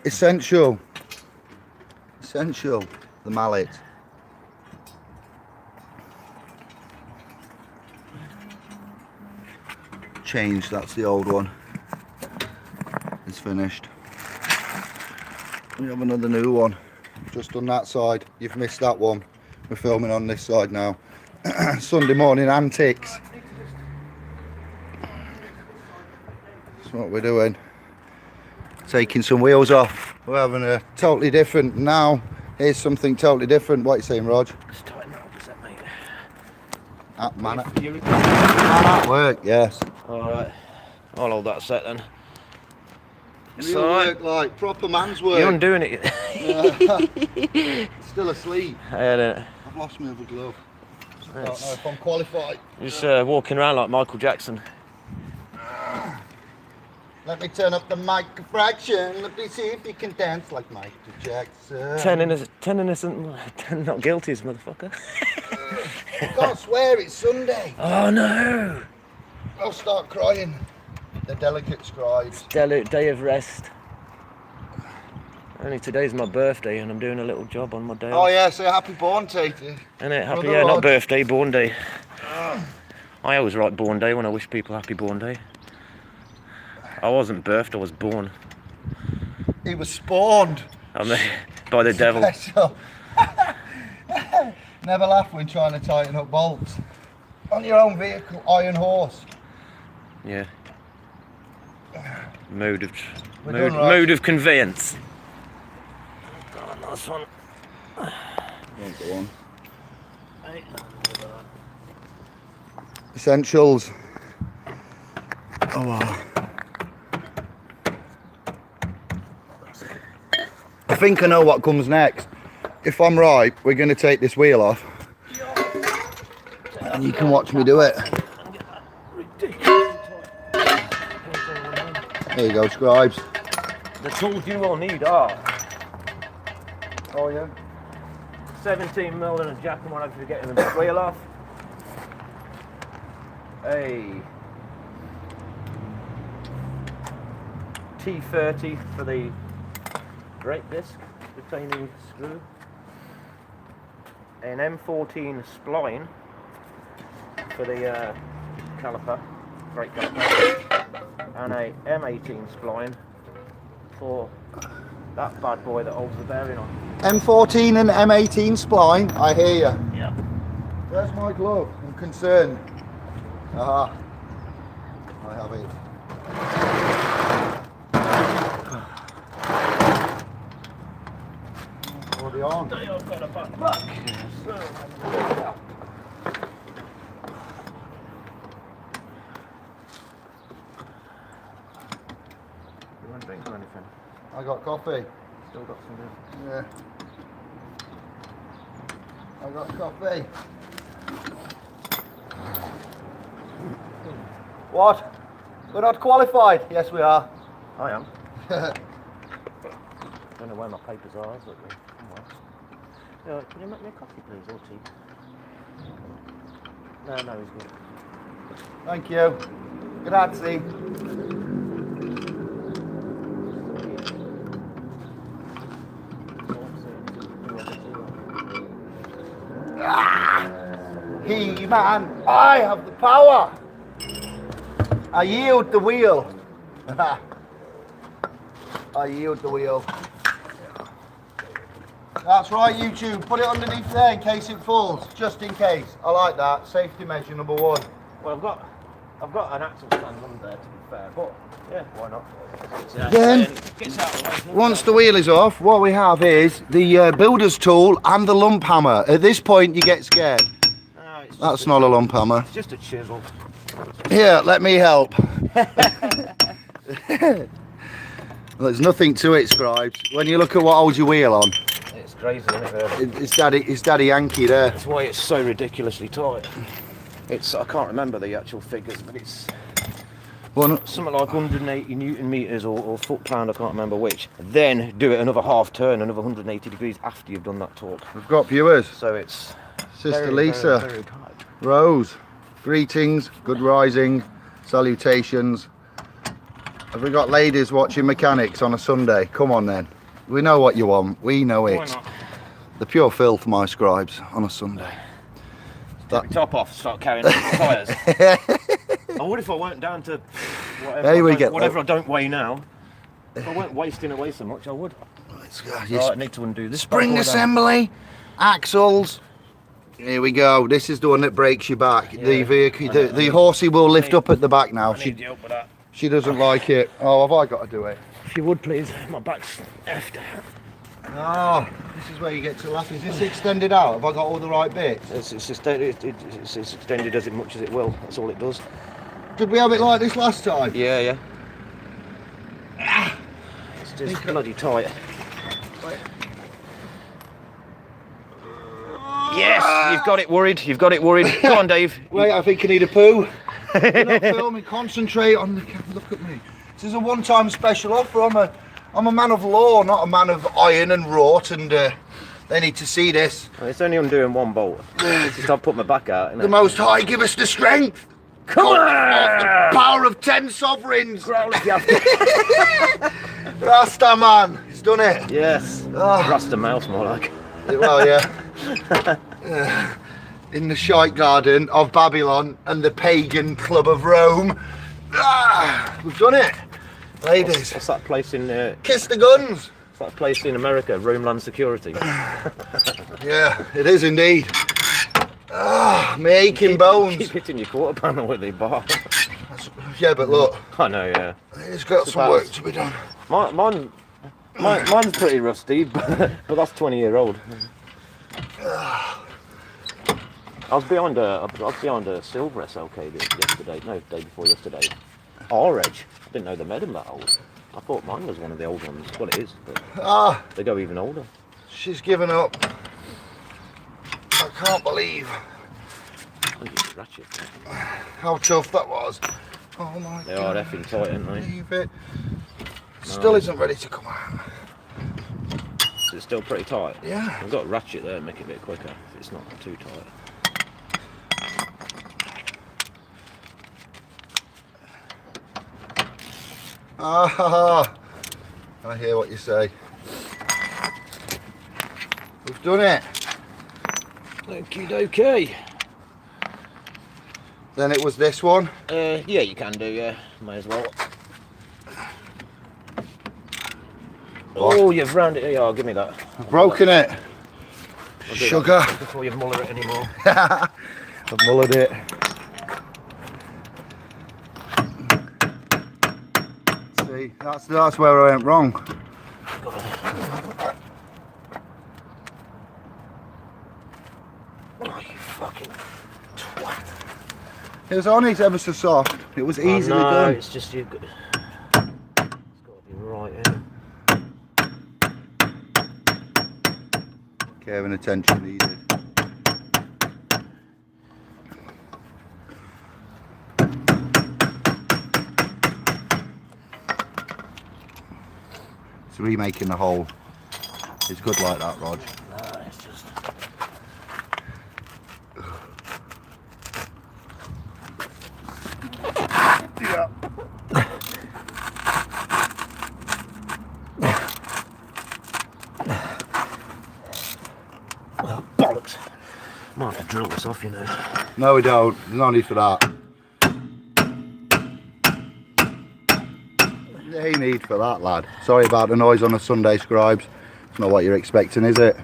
Essential. Essential. The mallet. Change, that's the old one. It's finished. We have another new one. Just on that side. You've missed that one. We're filming on this side now. Sunday morning antics. That's what we're doing. Taking some wheels off. We're having a totally different now. Here's something totally different. What are you saying, Rog? Just tighten that up a sec, mate. Man at work, yes. Alright. I'll hold that a sec then. Real work, like proper man's work. You're undoing it. Still asleep. I've lost my other glove. I don't know if I'm qualified. Just walking around like Michael Jackson. Let me turn up the mic fraction. Let me see if you can dance like Michael Jackson. 10 innocent, 10 not guilties, motherfucker. You can't swear, it's Sunday. Oh no! I'll start crying. The delicate scribes. Day of rest. Only today's my birthday and I'm doing a little job on my day Oh off. yeah, say happy born day to you. Innit? Happy, yeah, not birthday, born day. I always write born day when I wish people happy born day. I wasn't birthed, I was born. He was spawned. By the devil. Special. Never laugh when trying to tighten up bolts. On your own vehicle, iron horse. Yeah. Mode of conveyance. Oh, nice one. Go on. Essentials. Oh wow. I think I know what comes next. If I'm right, we're going to take this wheel off. And you can watch me do it. There you go, scribes. The tools you will need are... Oh yeah? 17mm and a jack and one for getting the wheel off. A T30 for the brake disc retaining screw. An M14 spline for the caliper, brake caliper. And a M18 spline for that bad boy that holds the bearing on. M14 and M18 spline, I hear you. Yeah. Where's my glove? I'm concerned. Aha. I have it. Already on. I've got a back back. You want a drink or anything? I got coffee. Still got some. Yeah. I got coffee. What? We're not qualified. Yes, we are. I am. Don't know where my papers are, but can you make me a coffee, please, or tea? No, he's good. Thank you. Grazie. He-Man, I have the power. I yield the wheel. I yield the wheel. That's right, YouTube. Put it underneath there in case it falls, just in case. I like that. Safety measure number one. Well, I've got an axle stand under there, to be fair, but yeah, why not? Then, Gets out of the way. once the wheel is off, what we have is the builder's tool and the lump hammer. At this point, you get scared. No, it's That's not a lump hammer. It's just a chisel. Here, let me help. There's nothing to it, scribes. When you look at what holds your wheel on, It's crazy, isn't it, really? it's Daddy Yankee there. That's why it's so ridiculously tight. I can't remember the actual figures, but it's something like 180 newton meters or foot pound, I can't remember which. Then do it another half turn, another 180 degrees after you've done that torque. We've got viewers. So it's Sister very, Lisa, very tight. Rose, greetings, good rising, salutations. Have we got ladies watching mechanics on a Sunday? Come on then. We know what you want. We know it. Why not? The pure filth, my scribes, on a Sunday. Take my top off, start carrying the tyres. I would if I weren't down to whatever I don't weigh now. If I weren't wasting away so much, I would. Right, I need to undo this. Spring assembly, axles. Here we go. This is the one that breaks your back. Yeah. The vehicle, the horsey will lift up at the back now. I need help with that. She doesn't like it. Oh, have I got to do it? If you would please, my back's effed. Oh, this is where you get to laugh. Is this extended out? Have I got all the right bits? It's extended as much as it will. That's all it does. Did we have it like this last time? Yeah. It's just bloody tight. Yes, you've got it worried. You've got it worried. Go on, Dave. Wait, I think I need a poo. You're not filming. Concentrate on the camera. Look at me. This is a one-time special offer. I'm a man of law, not a man of iron and wrought, and they need to see this. Well, it's only undoing one bolt. It's just I've put my back out. The Most High, give us the strength. Come on! The power of 10 sovereigns. Growl if you have to. Rasta man, he's done it. Yes. Oh. Rasta mouse, more like. Well, yeah. In the shite garden of Babylon and the pagan club of Rome. We've done it, ladies. What's that place in? Kiss the guns. What's that place in America? Roomland Security. Yeah, it is indeed. My aching bones. Keep hitting your quarter panel with the bar. Yeah, but look. I know, yeah. It's got some work to be done. Mine's pretty rusty, but that's 20-year-old. I was behind a silver SLK yesterday. No, day before yesterday. R-Edge. I didn't know they made them that old. I thought mine was one of the old ones. Well, it is, but they go even older. She's given up. I can't believe how tough that was. Oh my God. They are effing tight, aren't they? Leave it. Still isn't ready to come out. Is it still pretty tight? Yeah. I've got a ratchet there to make it a bit quicker if it's not too tight. I hear what you say. We've done it. Okay. Then it was this one. Yeah, you can do, yeah. May as well. Oh, you've round it. Yeah, give me that. I've broken it. Sugar. Before you muller it anymore. I've mullered it. See, that's where I went wrong. Oh, you fucking twat. It was only ever so soft. It was easily done. It's just you've got. It's got to be right here. Care and attention needed. It's remaking the hole. It's good like that, Rog. No, it's just. Yeah. Oh, bollocks. Might have to drill this off, you know. No, we don't. There's no need for that. No need for that, lad. Sorry about the noise on a Sunday, scribes. It's not what you're expecting, is it?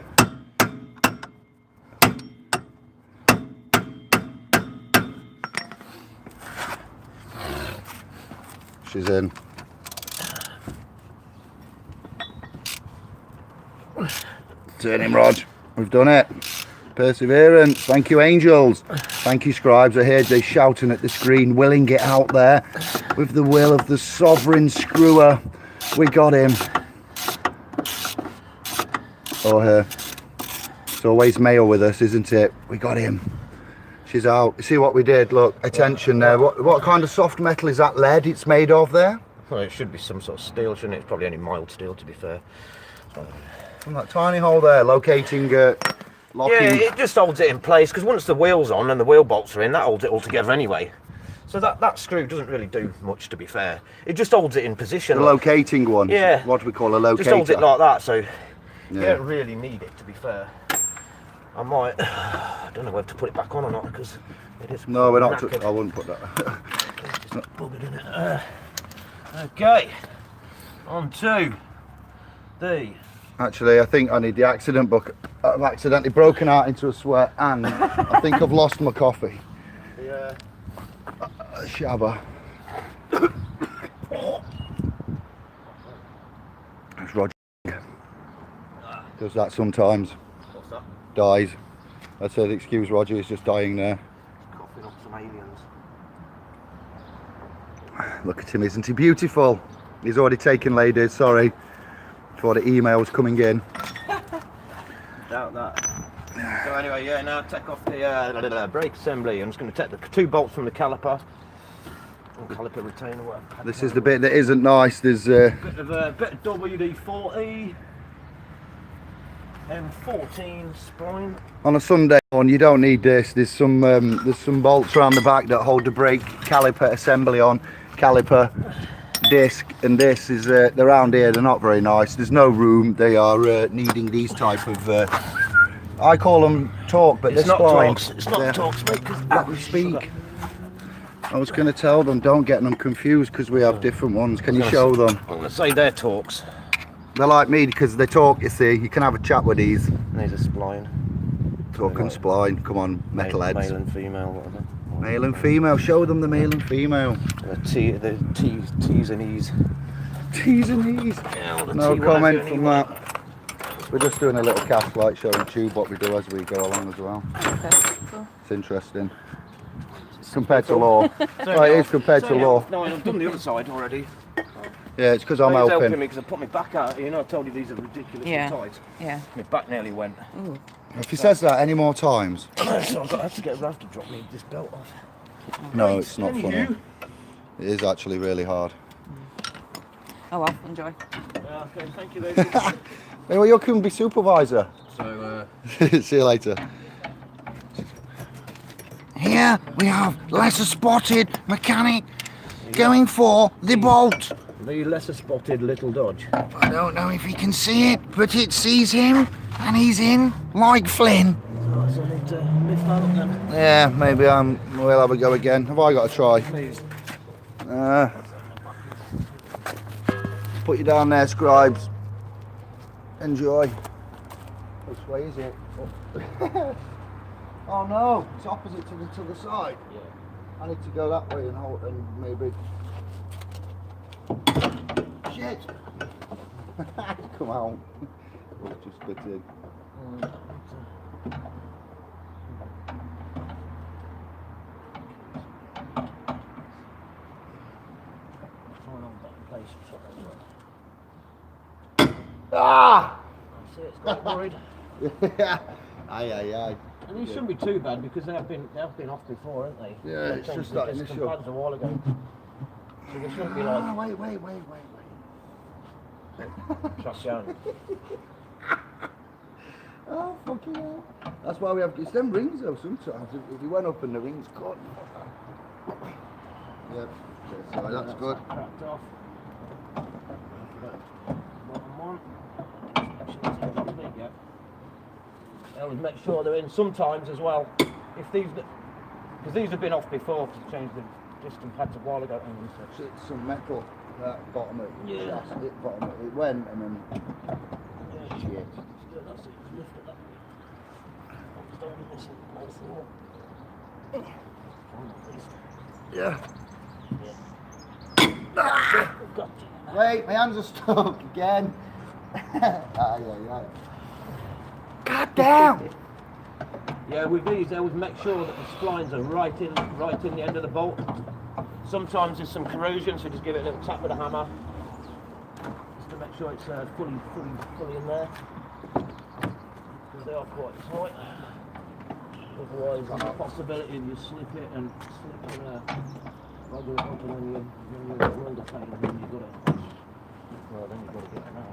She's in. Turn him, Rog. We've done it. Perseverance. Thank you, angels. Thank you, scribes. I heard they shouting at the screen, willing it out there with the will of the sovereign screwer. We got him. Or her. It's always male with us, isn't it? We got him. She's out. See what we did? Look, attention there. What kind of soft metal is that? Lead it's made of there? Well, it should be some sort of steel, shouldn't it? It's probably only mild steel, to be fair. From that tiny hole there, locating, locking. Yeah, it just holds it in place, because once the wheel's on and the wheel bolts are in, that holds it all together anyway. So that screw doesn't really do much, to be fair. It just holds it in position. The locating one. Yeah. What do we call a locator? Just holds it like that, so Yeah. you don't really need it, to be fair. I might, I don't know whether to put it back on or not, because it is. No, we're not. knackered. I wouldn't put that. Just buggered in it. Okay, on to the. Actually, I think I need the accident book. I've accidentally broken out into a sweat, and I think I've lost my coffee. Yeah. Shabba. It's Roger. Does that sometimes. What's that? Dies. I said, excuse Roger, he's just dying there. Coughing up some aliens. Look at him, isn't he beautiful? He's already taken, ladies, sorry. For the emails coming in. Doubt that. So anyway, yeah, now take off the brake assembly. I'm just going to take the 2 bolts from the caliper. Or caliper retainer, whatever. This is the bit that isn't nice. There's bit of WD-40 M14 spline. on a Sunday one, you don't need this. There's some bolts around the back that hold the brake caliper assembly on. Caliper, disc, and this is they're around here. They're not very nice. There's no room. They are needing these type of. I call them torque, but It's they're not splines. Torx. It's not Torx, mate. 'Cause Let me speak. I was going to tell them, don't get them confused because we have different ones. Can you show them? I'm going to say they're Torx. They're like me because they talk, you see. You can have a chat with these. There's a spline. Talk and spline. Come on, metalheads. Male and female, whatever. Male and female. Show them the male and female. The T's and E's. T's and E's. Yeah, well, the No T won't comment do from anyway. that. We're just doing a little cast light show and tube what we do as we go along as well. Okay, cool. It's interesting. Compared to law. Well, it is compared to law. No, I've done the other side already. Yeah, it's because I'm He's helping. me because I put my back out. You know, I told you these are ridiculously Yeah. tight. Yeah. My back nearly went. Ooh. If he says that any more times, So I have to get Rav to drop me this belt off. no, it's not funny. Anywho. It is actually really hard. Oh well, enjoy. Yeah, okay, thank you, ladies. Hey, well, you can be supervisor. So, See you later. Here we have lesser spotted mechanic going for the bolt. the lesser spotted little Dodge. I don't know if he can see it, but it sees him and he's in like Flynn. Oh, so I need to lift that up then. Yeah, maybe we'll have a go again. Have I got to try? Please. Put you down there, scribes. Enjoy. Which way is it? Oh no, it's opposite to the side. Yeah. I need to go that way and hold and maybe. Shit! Come out. Oh, just spit in. Ah! See, it's got worried. Yeah. Aye, aye, aye. And these shouldn't be too bad because they have been off before, haven't they? Yeah, They it's changed just the that disc initial- and pads a while ago. So they shouldn't be Ah, like wait. trash down. Oh, fucking hell. That's why we have, it's them rings though sometimes. If you went up and the rings cut. Yep. So that's good. Cracked off. Bottom one. There you go. I always make sure they're in sometimes as well. If these, because these have been off before, to change the disc and pads a while ago. It's some metal, that bottom of it. Yeah. That's it, bottom of it. It went and then. Yeah. Shit. That's it. Lift it that way. Yeah. Wait, my hands are stuck again. Aye. God damn! Yeah, with these, I always make sure that the splines are right in the end of the bolt. Sometimes there's some corrosion, so just give it a little tap with a hammer, just to make sure it's fully in there. Because they are quite tight. Otherwise, there's a possibility you slip it and slip in a bugger it up, and then you're world of pain, and then you've got to. Well, then you've got to get them out.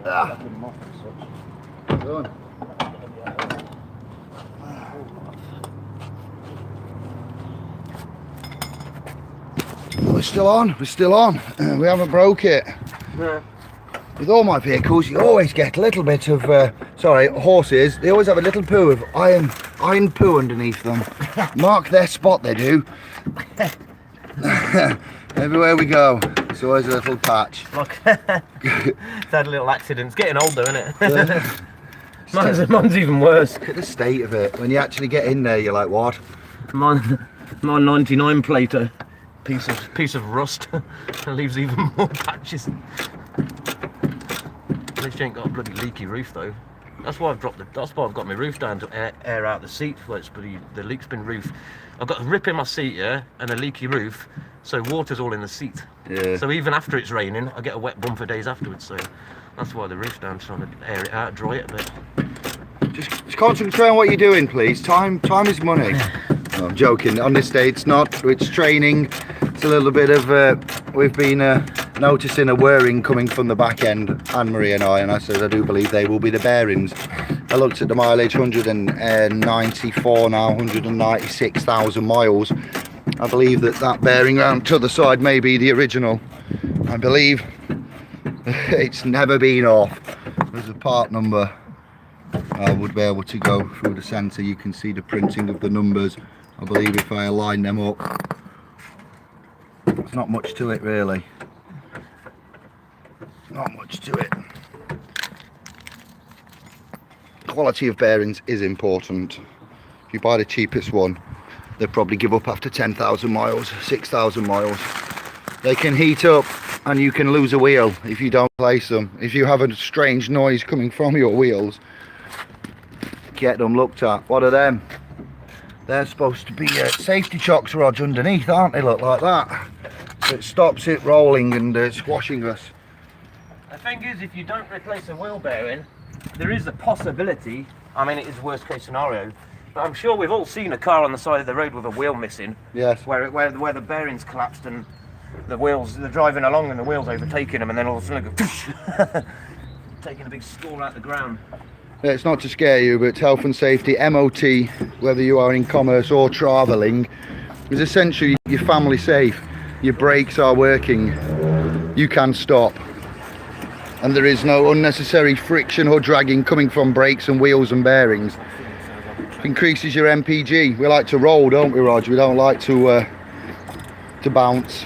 Tapping them off and such. Done. We're still on. We're still on. We haven't broke it. Yeah. With all my vehicles, you always get a little bit of, horses. They always have a little poo of iron poo underneath them. Mark their spot, they do. Everywhere we go, it's always a little patch. Look, it's had little accidents. Getting older, isn't it? Mine's even worse. Look at the state of it. When you actually get in there, you're like, what? My 99 plate, a piece of rust. It leaves even more patches. At least you ain't got a bloody leaky roof though. That's why I've got my roof down to air out the seat. Where it's the leak's been roof. I've got a rip in my seat, yeah, and a leaky roof, so water's all in the seat. Yeah. So even after it's raining, I get a wet bum for days afterwards. So that's why the roof's down, trying to air it out, dry it a bit. Just concentrate on what you're doing, please. Time is money. No, I'm joking. On this day, it's not. It's training. It's a little bit of. We've been noticing a whirring coming from the back end, Anne-Marie and I said I do believe they will be the bearings. I looked at the mileage, 194 now, 196,000 miles. I believe that bearing round to the side may be the original. I believe it's never been off. There's a part number. I would be able to go through the centre. You can see the printing of the numbers. I believe if I align them up, there's not much to it really. Not much to it. Quality of bearings is important. If you buy the cheapest one, they'll probably give up after 10,000 miles, 6,000 miles. They can heat up and you can lose a wheel if you don't place them. If you have a strange noise coming from your wheels, get them looked at. What are them? They're supposed to be safety chocks rods underneath, aren't they? Look like that. So it stops it rolling and squashing us. The thing is, if you don't replace a wheel bearing, there is a possibility, I mean it is worst case scenario, but I'm sure we've all seen a car on the side of the road with a wheel missing. Yes. Where the bearings collapsed and the wheels, they're driving along and the wheels overtaking them and then all of a sudden go taking a big score out the ground. Yeah, it's not to scare you, but health and safety, MOT, whether you are in commerce or travelling, is essentially your family safe. Your brakes are working, you can stop. And there is no unnecessary friction or dragging coming from brakes and wheels and bearings. Increases your MPG. We like to roll, don't we, Rog? We don't like to bounce.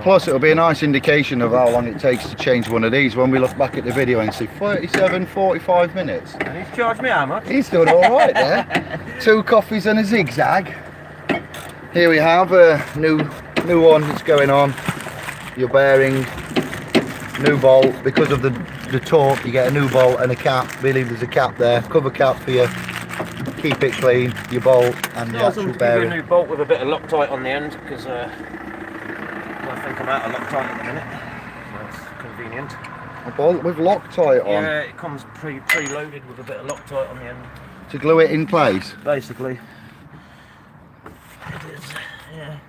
Plus, it'll be a nice indication of how long it takes to change one of these when we look back at the video and see 37, 45 minutes. And he's charged me how much? He's done all right there. 2 coffees and a zigzag. Here we have a new one that's going on. Your bearing, new bolt. Because of the torque, you get a new bolt and a cap. I believe there's a cap there, cover cap for you. Keep it clean, your bolt and the actual bearing. Give you a new bolt with a bit of Loctite on the end because I think I'm out of Loctite at the minute. That's convenient. A bolt with Loctite on? Yeah, it comes pre-loaded with a bit of Loctite on the end. To glue it in place? Basically. It is, yeah.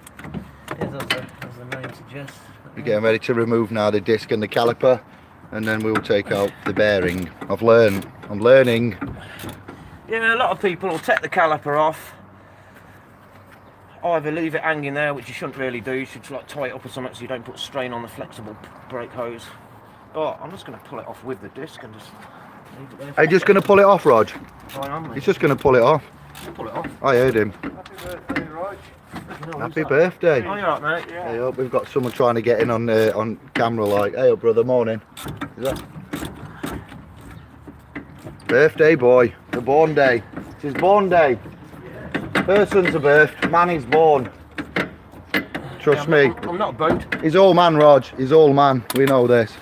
It is as the name suggests. We're getting ready to remove now the disc and the caliper, and then we'll take out the bearing. I'm learning. Yeah, a lot of people will take the caliper off. Either leave it hanging there, which you shouldn't really do. You should like tie it up or something so you don't put strain on the flexible brake hose. But I'm just going to pull it off with the disc and just leave it there. Are you just going to pull it off, Rog? I am, mate. He's just going to pull it off. Pull it off. I heard him. Happy birthday, Rog. No, Happy birthday. Oh, you're right, mate. Yeah. Hey up, we've got someone trying to get in on camera like, hey up brother, morning. Is that? Birthday boy, the born day. It's his born day. Person's a birth, man is born. Trust me. I'm not a boat. He's all man, Rog. He's all man. We know this.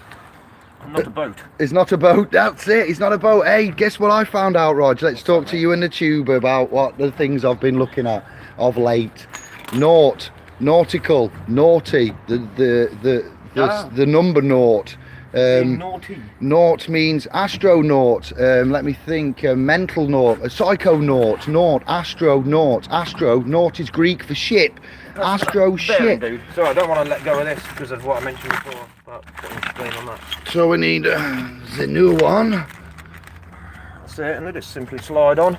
I'm not a boat. He's not a boat. That's it. He's not a boat. Hey, guess what I found out, Rog? Let's talk to you in the tube about what the things I've been looking at of late. Naught, nautical, naughty. The number naught. Naughty. Naught means astronaut. Let me think. Mental naught. Psychonaut. Naught. Astronaut. Astro. Naught is Greek for ship. Astro ship. Dude. Sorry, I don't want to let go of this because of what I mentioned before. But putting strain on that. So we need the new one. That's it, and they just simply slide on.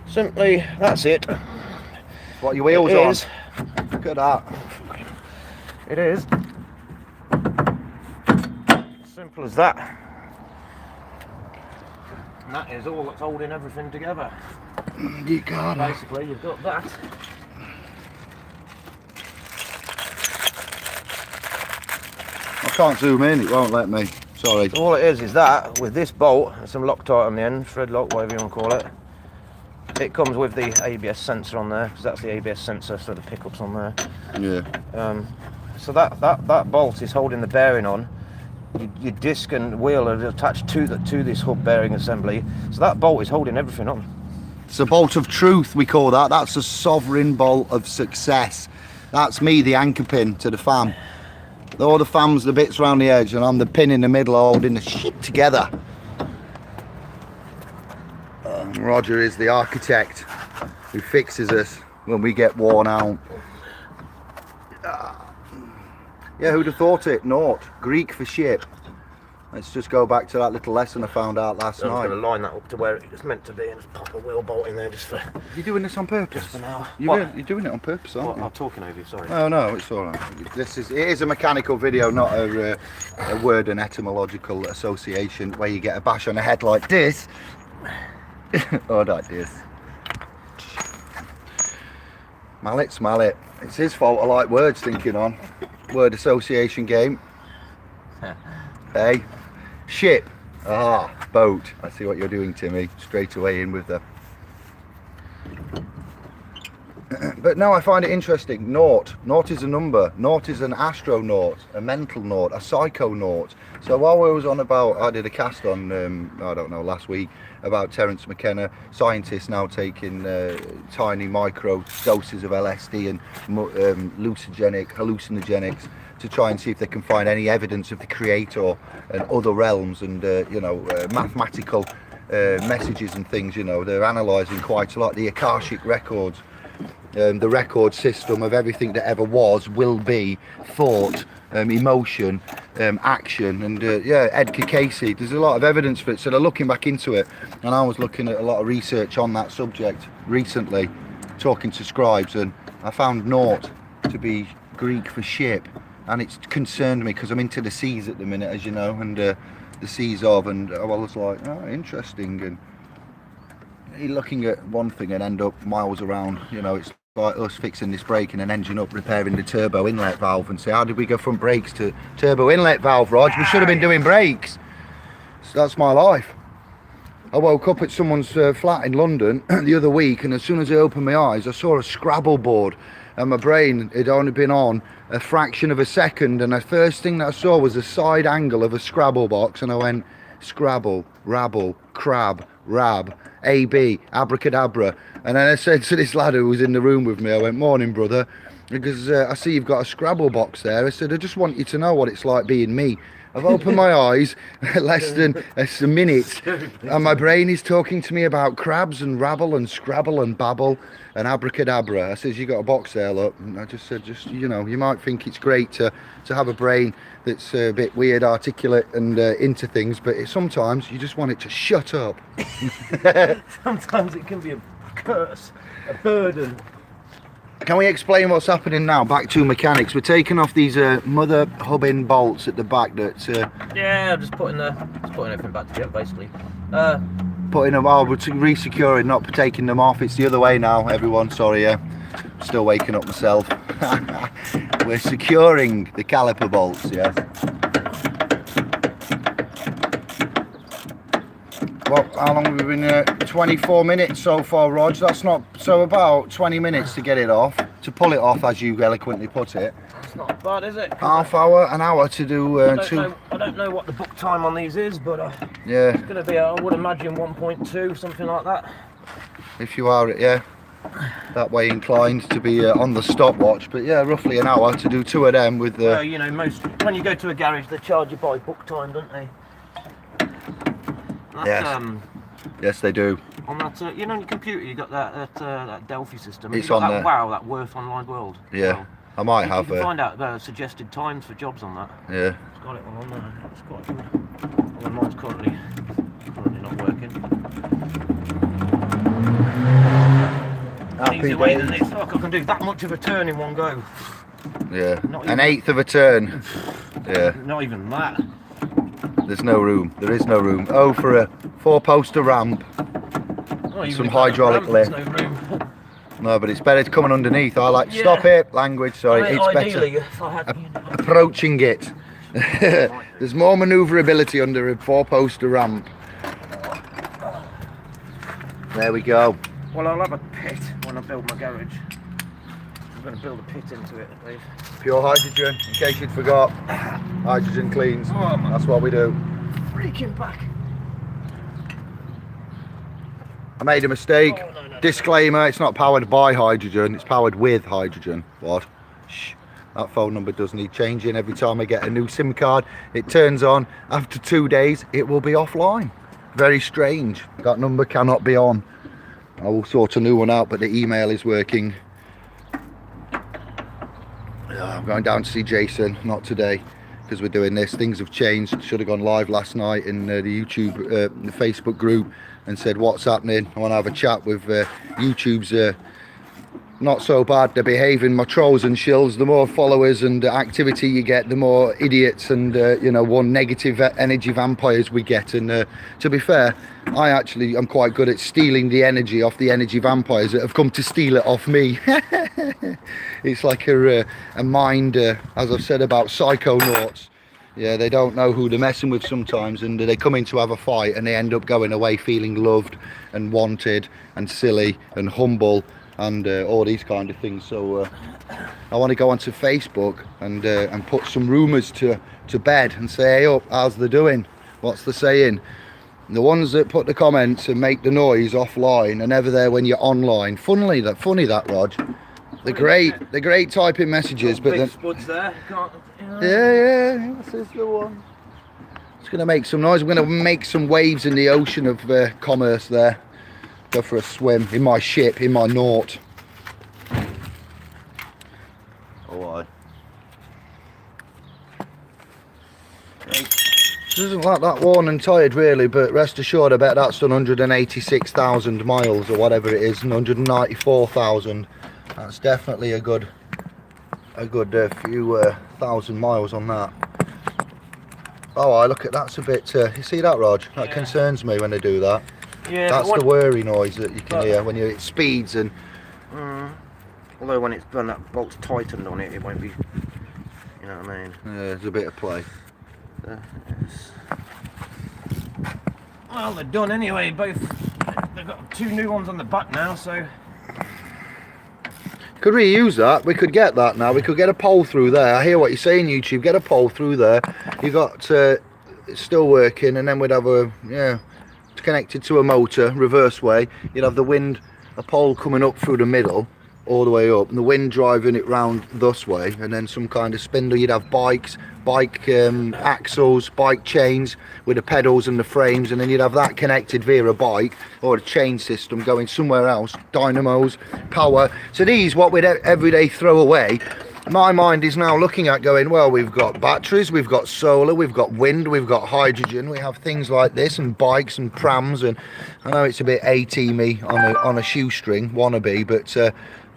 Simply, that's it. What are your wheels It on? is. Look at that. It is. Simple as that. And that is all that's holding everything together. You can't. Basically, you've got that. I can't zoom in, it won't let me. Sorry. All it is that, with this bolt and some Loctite on the end, thread lock, whatever you want to call it, it comes with the ABS sensor on there, because that's the ABS sensor, so the pickup's on there. Yeah. So that bolt is holding the bearing on. Your disc and wheel are attached to this hub bearing assembly, so that bolt is holding everything on. It's a bolt of truth, we call that. That's a sovereign bolt of success. That's me, the anchor pin to the fan. All the fans, the bits around the edge, and I'm the pin in the middle holding the shit together. Roger is the architect who fixes us when we get worn out. Yeah, who'd have thought it? Naut, Greek for ship. Let's just go back to that little lesson I found out last So night. I'm going to line that up to where it's meant to be and just pop a wheel bolt in there just for You're doing this on purpose? just for now. You're doing it on purpose, aren't What? you? I'm talking over you, sorry. Oh no, it's all right. It is a mechanical video, not a word and etymological association where you get a bash on the head like this. Or like this. Mallet's mallet. It's his fault I like words thinking on. Word association game. Hey. Ship. Ah, boat. I see what you're doing, Timmy. Straight away in with the... But no, I find it interesting. Naut. Naut is a number. Naut is an astronaut, a mental naut, a psychonaut. So while I was on about, I did a cast on, I don't know, last week, about Terence McKenna, scientists now taking tiny micro doses of LSD and hallucinogenics to try and see if they can find any evidence of the creator and other realms and, mathematical messages and things, they're analysing quite a lot. The Akashic records. The record system of everything that ever was, will be, thought, emotion, action, and Edgar Casey. There's a lot of evidence for it, so they're looking back into it. And I was looking at a lot of research on that subject recently, talking to scribes, and I found naut to be Greek for ship, and it's concerned me because I'm into the seas at the minute, as you know, and the seas of, and I was like, oh, interesting, and you're looking at one thing and end up miles around. It's like us fixing this brake and an engine up, repairing the turbo inlet valve, and say, how did we go from brakes to turbo inlet valve, Rog? We should have been doing brakes. So that's my life. I woke up at someone's flat in London the other week, and as soon as I opened my eyes, I saw a Scrabble board, and my brain had only been on a fraction of a second, and the first thing that I saw was a side angle of a Scrabble box, and I went, Scrabble, rabble, crab, rab, AB, abracadabra. And then I said to this lad who was in the room with me, I went, morning brother, because I see you've got a Scrabble box there. I said, I just want you to know what it's like being me. I've opened my eyes less than a minute, and my brain is talking to me about crabs and rabble and scrabble and babble and abracadabra. I says, you got a box there, look. And I just said, you might think it's great to have a brain that's a bit weird, articulate and into things, but sometimes you just want it to shut up. Sometimes it can be a curse, a burden. Can we explain what's happening now? Back to mechanics. We're taking off these mother hub-in bolts at the back that... Yeah, I'm just putting everything back together, basically. Putting them on, we're re-securing, not taking them off. It's the other way now, everyone. Sorry, still waking up myself. We're securing the caliper bolts, yes. Well, how long have we been here? 24 minutes so far, Rog. That's not... So about 20 minutes to get it off. To pull it off, as you eloquently put it. It's not bad, is it? Half hour, an hour to do I don't know what the book time on these is, but yeah. It's going to be, I would imagine, 1.2, something like that. If you are, that way inclined to be on the stopwatch. But yeah, roughly an hour to do two of them with the... Well, when you go to a garage, they charge you by book time, don't they? Yes. Yes, they do. On that, on your computer, you got that Delphi system. It's on there. Wow, that Worth Online World. Yeah, well, I might have. You can find out suggested times for jobs on that. Yeah. It's got it all on there. It's quite good. Well, mine's currently not working. easy way than this. Look, I can do that much of a turn in one go. Yeah, Not an even- eighth of a turn. Yeah, Not even that. there's no room. There is no room. Oh, for a 4-poster ramp. Not even Some if I had a hydraulic ramp, there's lift. no room. No, but it's better coming underneath. I like, Yeah. stop it, language, sorry. I mean, It's ideally, better if I had, you know, approaching it. There's more manoeuvrability under a 4-poster ramp. There we go. well, I'll have a pit when I build my garage. I'm going to build a pit into it, Dave. Pure hydrogen, in case you'd forgot. Hydrogen cleans. Oh, my That's what we do. freaking back. I made a mistake. Oh, no. Disclaimer, it's not powered by hydrogen, it's powered with hydrogen. What? Shh. That phone number does need changing. Every time I get a new SIM card, it turns on. After 2 days, it will be offline. Very strange. That number cannot be on. I will sort a new one out, but the email is working. I'm going down to see Jason, not today, because we're doing this. Things have changed. Should have gone live last night in the YouTube, the Facebook group, and said what's happening. I want to have a chat with YouTube's not so bad. They're behaving. My trolls and shills. The more followers and activity you get, the more idiots and you know, one negative energy vampires we get. And to be fair, I'm quite good at stealing the energy off the energy vampires that have come to steal it off me. It's like a mind, as I've said about psychonauts. Yeah, they don't know who they're messing with sometimes, and they come in to have a fight and they end up going away feeling loved and wanted and silly and humble and all these kind of things. So I want to go onto Facebook and put some rumours to bed and say, hey up, how's they doing? What's the saying? And the ones that put the comments and make the noise offline are never there when you're online. Funny that, Rog. They're great typing messages, but then spuds there. Can't, you know. yeah, this is the one. It's going to make some noise. I'm going to make some waves in the ocean of commerce there. Go for a swim in my ship, in my naught. Alright. Doesn't like that worn and tired really, but rest assured I bet that's done 186,000 miles or whatever it is, and 194,000. That's definitely a good few thousand miles on that. Oh, I look at that's a bit. You see that, Rog? That concerns me when they do that. Yeah, that's the whirry noise that you can hear when it speeds and. Although when that bolt's tightened on it, it won't be. You know what I mean? Yeah, there's a bit of play. Yes. Well, they're done anyway. Both. They've got 2 new ones on the back now, so. Could reuse that. We could get that now. We could get a pole through there. I hear what you're saying, YouTube. Get a pole through there. You got it's still working, and then we'd have connected to a motor reverse way. You'd have a pole coming up through the middle, all the way up, and the wind driving it round this way, and then some kind of spindle. You'd have bike axles, bike chains with the pedals and the frames, and then you'd have that connected via a bike or a chain system going somewhere else, dynamos, power. So these, what we'd every day throw away, my mind is now looking at going, well, we've got batteries, we've got solar, we've got wind, we've got hydrogen, we have things like this, and bikes and prams, and I know it's a bit A-teamy on a shoestring wannabe, but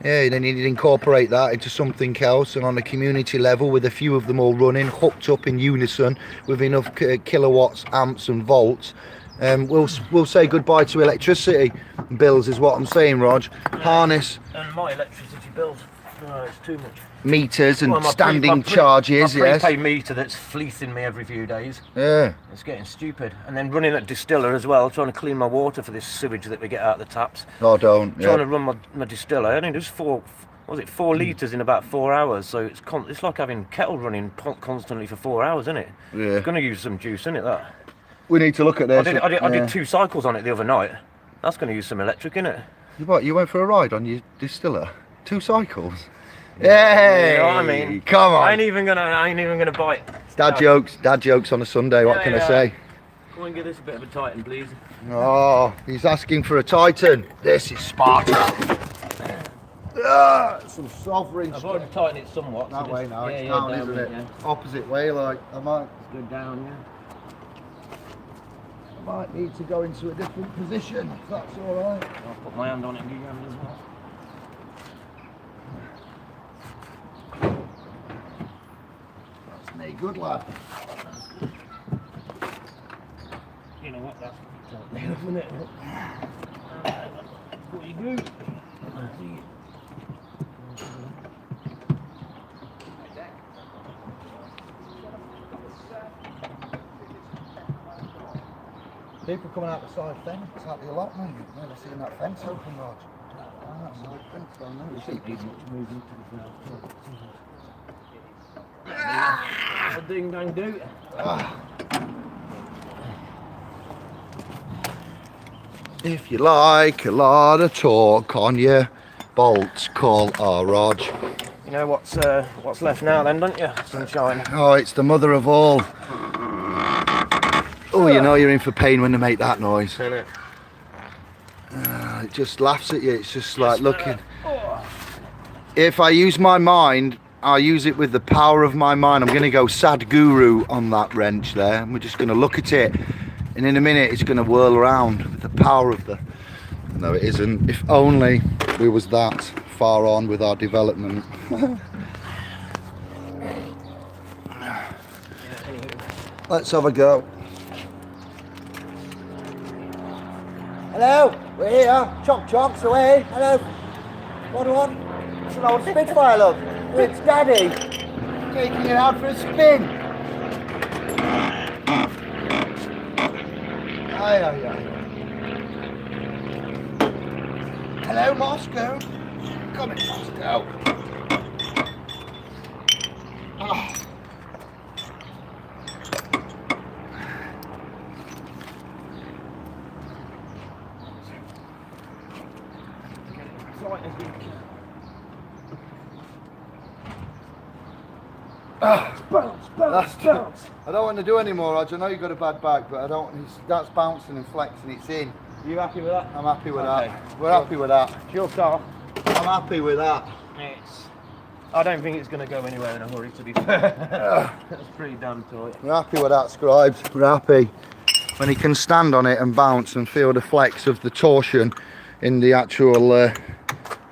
yeah, then you'd incorporate that into something else, and on a community level with a few of them all running, hooked up in unison with enough kilowatts, amps and volts, we'll say goodbye to electricity bills is what I'm saying, Rog. Harness And my electricity bills, no, it's too much. Meters and Well, standing charges, my yes. prepaid meter that's fleecing me every few days. Yeah. It's getting stupid. And then running that distiller as well, trying to clean my water for this sewage that we get out of the taps. Oh, don't. Trying to Yeah. run my distiller. I think it was 4 litres in about 4 hours. So it's like having kettle running constantly for 4 hours, isn't it? Yeah. It's going to use some juice, isn't it, that? We need to look at this. I did 2 cycles on it the other night. That's going to use some electric, isn't it? You went for a ride on your distiller? 2 cycles? Hey, You know what I mean? Come on. I ain't even gonna bite. Dad jokes on a Sunday, what can I say? Go and give this a bit of a tighten, please. Oh, he's asking for a Titan. This is Sparta. Some sovereign I've stuff. already tightened it somewhat. That so way just- now, yeah, it's yeah, down, down isn't with it? yeah. Opposite way, like, I might Go down, need to go into a different position, if that's alright. I'll put my hand on it and give you your hand as well. good lad. You know what? That's a minute. What you do? People coming out the side fence, it's like the allotment. Never seen that fence open, Rog. That side fence down there. You see people moving to the A ding dang do. If you like a lot of talk on your bolts, call our Rog. You know what's left now then, don't you? Sunshine. Oh, it's the mother of all. Oh, you know you're in for pain when they make that noise. It Just laughs at you. It's just like looking. If I use my mind, I'll use it with the power of my mind. I'm going to go Sadhguru on that wrench there. And we're just going to look at it. And in a minute, it's going to whirl around with the power of the... No, it isn't. If only we was that far on with our development. Let's have a go. Hello, we're here. Chocks away. Hello. What do you want? It's an old Spitfire, love. It's Daddy. Taking it out for a spin. Aye, aye, aye. Hello, Moscow. Come in, Moscow. Oh. Bounce. I don't want to do any more, Roger. I know you've got a bad back, but I don't. That's bouncing and flexing. It's in. You happy with that? I'm happy with Okay. that. We're happy with that. It's your car. I'm happy with that. I don't think it's going to go anywhere in a hurry, to be fair. That's pretty damn tight. We're happy with that, Scribes. We're happy. When he can stand on it and bounce and feel the flex of the torsion in the actual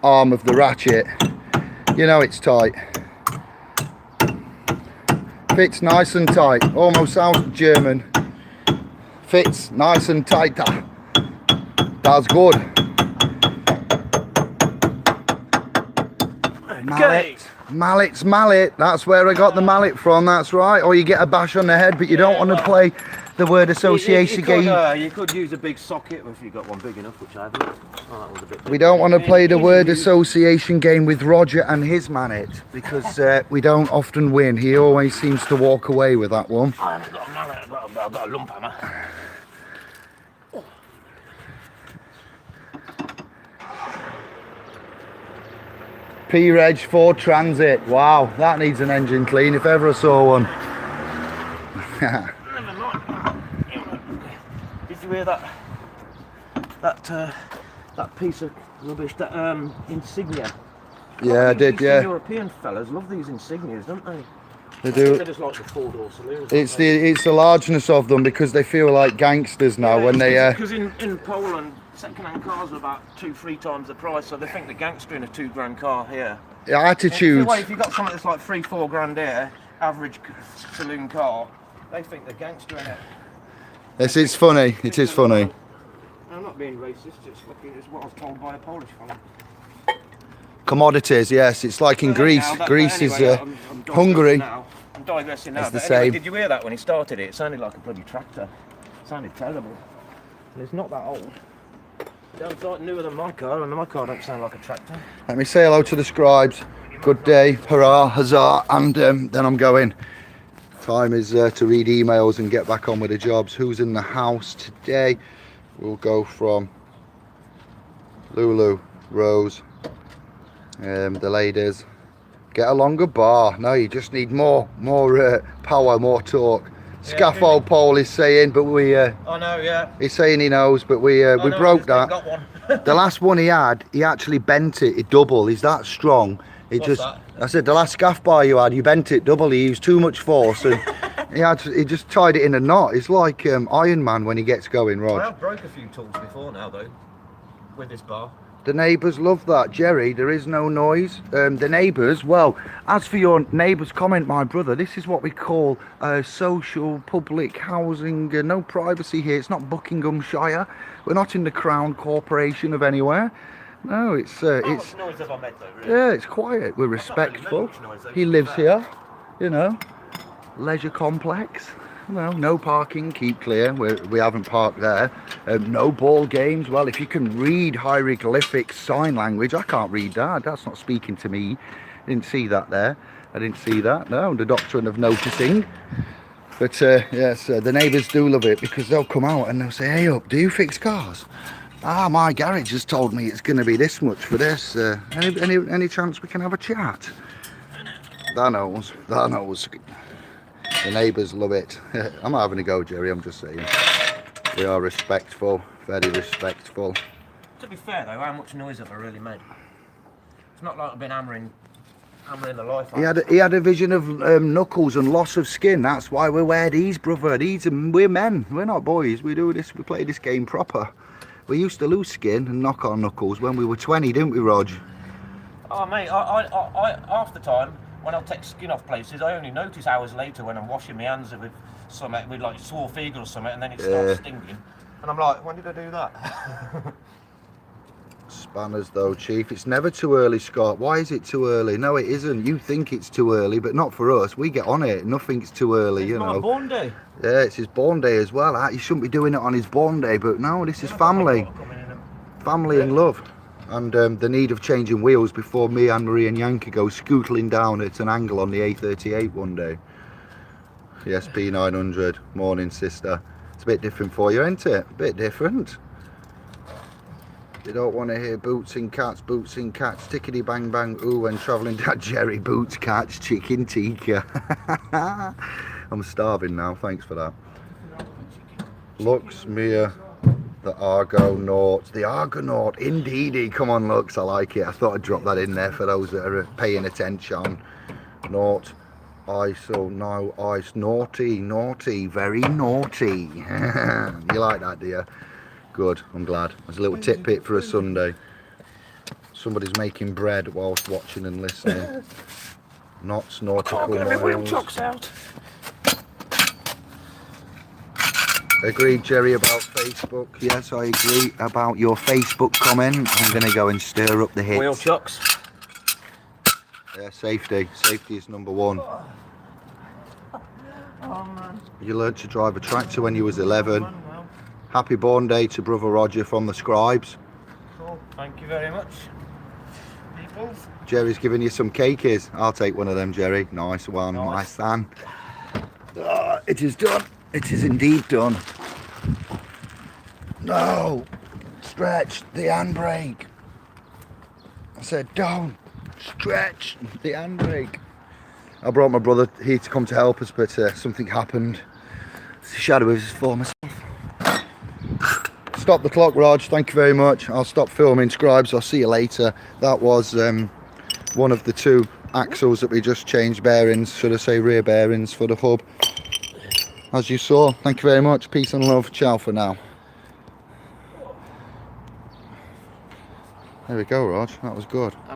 arm of the ratchet, you know it's tight. Fits nice and tight. Almost sounds German. Fits nice and tighter. That's good. Mallet. That's where I got the mallet from. That's right. Or you get a bash on the head, but you don't want to play the word association game. You could use a big socket if you got one big enough, which I haven't. Oh, that was a bit big. We don't want to play the word association game with Roger and his mallet because we don't often win. He always seems to walk away with that one. I haven't got a mallet. I've got a lump hammer. P-Reg Ford Transit. Wow, that needs an engine clean if ever I saw one. Never mind. Did you hear that piece of rubbish, that insignia? Yeah, I did, yeah. European fellas love these insignias, don't they? They do. They're just like the four-door saloons. It's the largeness of them because they feel like gangsters now when they. Because in Poland, second-hand cars are about 2-3 times the price, so they think the gangster in a £2,000 car here. Attitudes. If you've got something that's like 3-4 grand here, average saloon car, they think the gangster in it. It's funny. It is funny. I'm not being racist. It's what I was told by a Polish fella. Commodities, yes. It's like in Greece. Greece is I'm Hungary. I'm digressing now. It's the But anyway, same. did you hear that when he started it? It sounded like a bloody tractor. It sounded terrible. And it's not that old. Sounds like newer than my car, and my car don't sound like a tractor. Let me say hello to the Scribes. Good day, hurrah, huzzah, and then I'm going. Time is to read emails and get back on with the jobs. Who's in the house today? We'll go from Lulu, Rose, the ladies. Get a longer bar. No, you just need more power, more torque. Scaffold pole is saying, but we. I know, yeah. He's saying he knows, but we broke that. Got one. The last one he had, he actually bent it. It double. He's that strong. It What's just. that? I said the last scaff bar you had, you bent it double. He used too much force, and he just tied it in a knot. It's like Iron Man when he gets going, Rod. I have broke a few tools before now, though, with this bar. The neighbours love that. Jerry, there is no noise. The neighbours, well, as for your neighbours' comment, my brother, this is what we call social public housing. No privacy here. It's not Buckinghamshire. We're not in the Crown Corporation of anywhere. No, it's How much noise have I made though, really? yeah, it's quiet. We're respectful. much noise, though. He lives here, you know. Leisure complex. Well, no parking, keep clear. We haven't parked there. No ball games. Well, if you can read hieroglyphic sign language, I can't read that. That's not speaking to me. Didn't see that there. I didn't see that. No, the doctrine of noticing. But yes, the neighbours do love it because they'll come out and they'll say, "Hey up, do you fix cars?" "Ah, my garage has told me it's going to be this much for this. Any chance we can have a chat?" That knows. That knows. The neighbours love it. I'm not having a go, Jerry, I'm just saying. We are respectful, very respectful. To be fair though, how much noise have I really made? It's not like I've been hammering the life out. He had a vision of knuckles and loss of skin. That's why we wear these, brother. We're men, we're not boys. We do this, we play this game proper. We used to lose skin and knock our knuckles when we were 20, didn't we, Rog? Oh mate, I half the time when I take skin off places, I only notice hours later when I'm washing my hands with something, with like sore finger or something, and then it starts stinging. And I'm like, when did I do that? Spanners though, Chief. It's never too early, Scott. Why is it too early? No, it isn't. You think it's too early, but not for us. We get on it. Nothing's too early, It's you my know. born day. Yeah, it's his born day as well. You shouldn't be doing it on his born day, but no, this is family. Family and love. And the need of changing wheels before me, Anne-Marie and Yankee go scootling down at an angle on the A38 one day. Yes, P900. Morning, sister. It's a bit different for you, ain't it? A bit different. You don't want to hear boots in cats, tickety bang bang, ooh, when travelling down Jerry, boots, cats, chicken tikka. I'm starving now, thanks for that. Lux, Mia, the Argonaut. The Argonaut, indeedy. Come on, Lux, I like it. I thought I'd drop that in there for those that are paying attention. Naught, ISO, no ice, naughty, very naughty. You like that, do you? Good, I'm glad. There's a little tidbit for a Sunday. Somebody's making bread whilst watching and listening. Knots, nautical Can't get my wheel miles. chocks out. Agreed, Jerry, about Facebook. Yes, I agree about your Facebook comment. I'm going to go and stir up the hits. Wheel chocks. Yeah, safety. Safety is number one. Oh man. You learned to drive a tractor when you was 11. Happy born day to brother Roger from the Scribes. Cool. Thank you very much, people. Jerry's giving you some cakeys. I'll take one of them, Jerry. Nice one, Nice. my son. It is done. It is indeed done. No, stretch the handbrake. I said, don't stretch the handbrake. I brought my brother here to come to help us, but something happened. It's a shadow of his former self. Stop the clock, Rog. Thank you very much. I'll stop filming. Scribes, I'll see you later. That was one of the two axles that we just changed bearings, should I say rear bearings, for the hub. As you saw, thank you very much. Peace and love. Ciao for now. There we go, Rog. That was good.